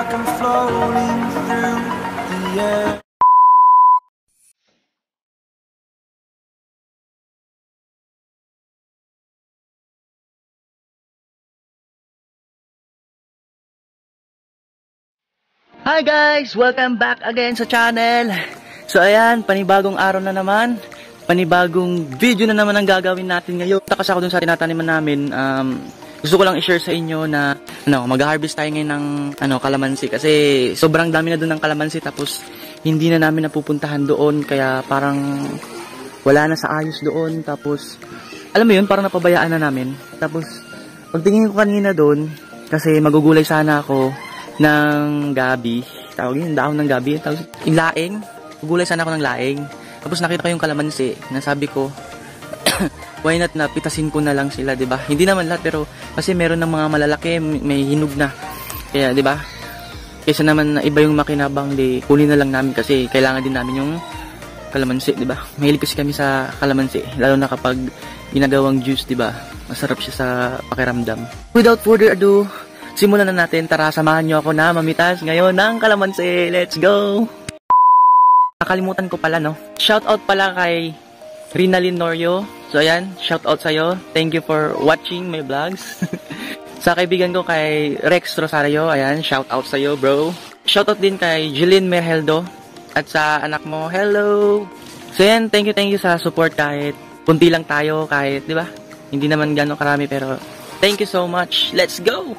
like I'm floating through the air. Hi guys! Welcome back again sa channel. So ayan, panibagong araw na naman. Panibagong video na naman ang gagawin natin ngayon. Takas ako dun sa tinataniman namin. Gusto ko lang i-share sa inyo na mag-harvest tayo ngayon ng kalamansi. Kasi sobrang dami na dun ng kalamansi. Tapos hindi na namin napupuntahan doon. Kaya parang wala na sa ayos doon. Tapos alam mo yun, parang napabayaan na namin. Tapos pagtingin ko kanina doon, kasi magugulay sana ako ng gabi, tawag yun, dahon ng gabi, tawag yung laing, gulay sana ako ng laing. Tapos nakita ko yung kalamansi, nasabi ko why not na pitasin ko na lang sila, 'di ba? Hindi naman lahat, pero kasi meron ng mga malalaki, may hinog na. Kaya 'di ba? Kaysa naman na iba yung makinabang, di kunin na lang namin kasi kailangan din namin yung kalamansi, 'di ba? Mahilig kasi kami sa kalamansi, lalo na kapag ginagawang juice, 'di ba? Masarap siya sa pakiramdam. Without further ado, simulan na natin. Tara, samahan nyo ako na mamitas ngayon ng kalamansi. Let's go! Nakalimutan ko pala, no? Shoutout pala kay Rinalyn Norio. So, ayan, shoutout sa'yo. Thank you for watching my vlogs. Sa kaibigan ko kay Rex Rosario, ayan, shoutout sa'yo, bro. Shoutout din kay Jeline Merheldo. At sa anak mo, hello! So, ayan, thank you sa support kahit kunti lang tayo, kahit, di ba? Hindi naman gano'ng karami, pero thank you so much. Let's go!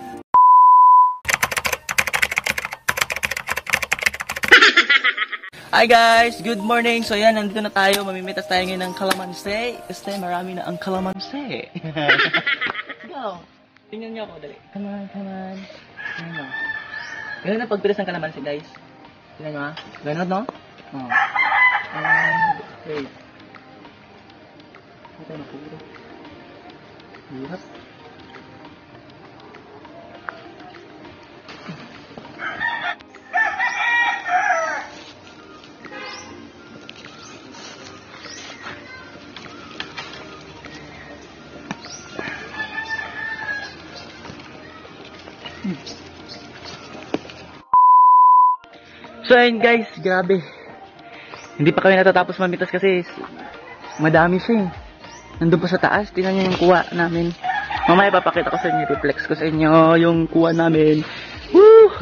Hi guys! Good morning! So yan, nandito na tayo. Mamimitas tayo ngayon ng kalamansi. Kasi marami na ang kalamansi. Go! Tingnan nyo ako, dali. Come on, come on. Tingnan nyo. Ganun na pagpitas ng kalamansi, guys. Tingnan nyo ha. Ganun, no? Oh. Wait. Ito na puro. Hirap. So ayun guys, grabe. Hindi pa kami natatapos mamitas kasi madami siya eh. Nandun pa sa taas, tingnan nyo yung kuha namin. Mamaya papakita ko sa inyo, reflex ko sa inyo yung kuha namin. Woo!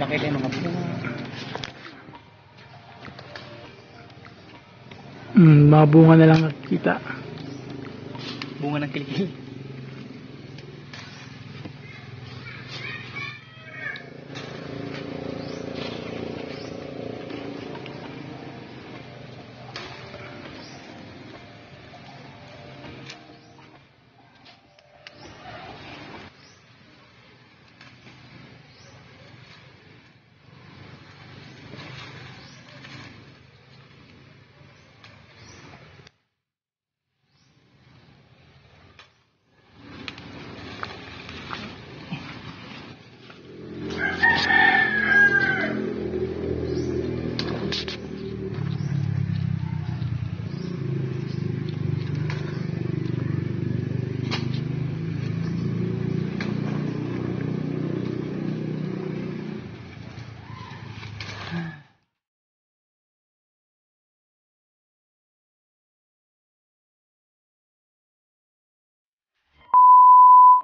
Makita yung mga bunga. Mga bunga na lang nakikita. Bunga ng kilikili.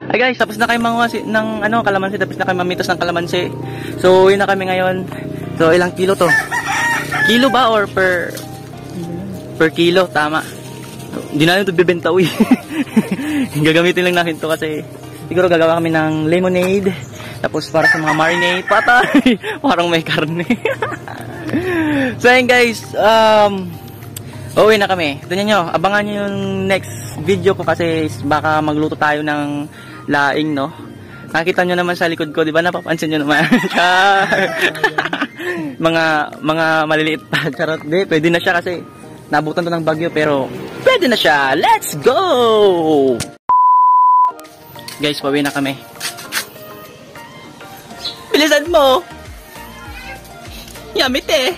Hi guys, tapos na kayo manguha ng kalamansi, tapos na kayo mamitas ng kalamansi. So, yun na kami ngayon. So, ilang kilo to? Kilo ba or per kilo? Tama. Hindi na ito bibenta, uy. Gagamitin lang natin to kasi siguro gagawa kami ng lemonade. Tapos para sa mga marinade, patay. Parang may karne. So, yun guys, uwi na kami. Tignan nyo, abangan nyo yung next video ko kasi baka magluto tayo ng laing, no? Nakita nyo naman sa likod ko, di ba? Napapansin nyo naman. mga maliliit pa. Charot. Di, pwede na siya kasi Nabutan to ng bagyo pero pwede na siya. Let's go! Guys, pauwi na kami. Bilisan mo! Yamit eh!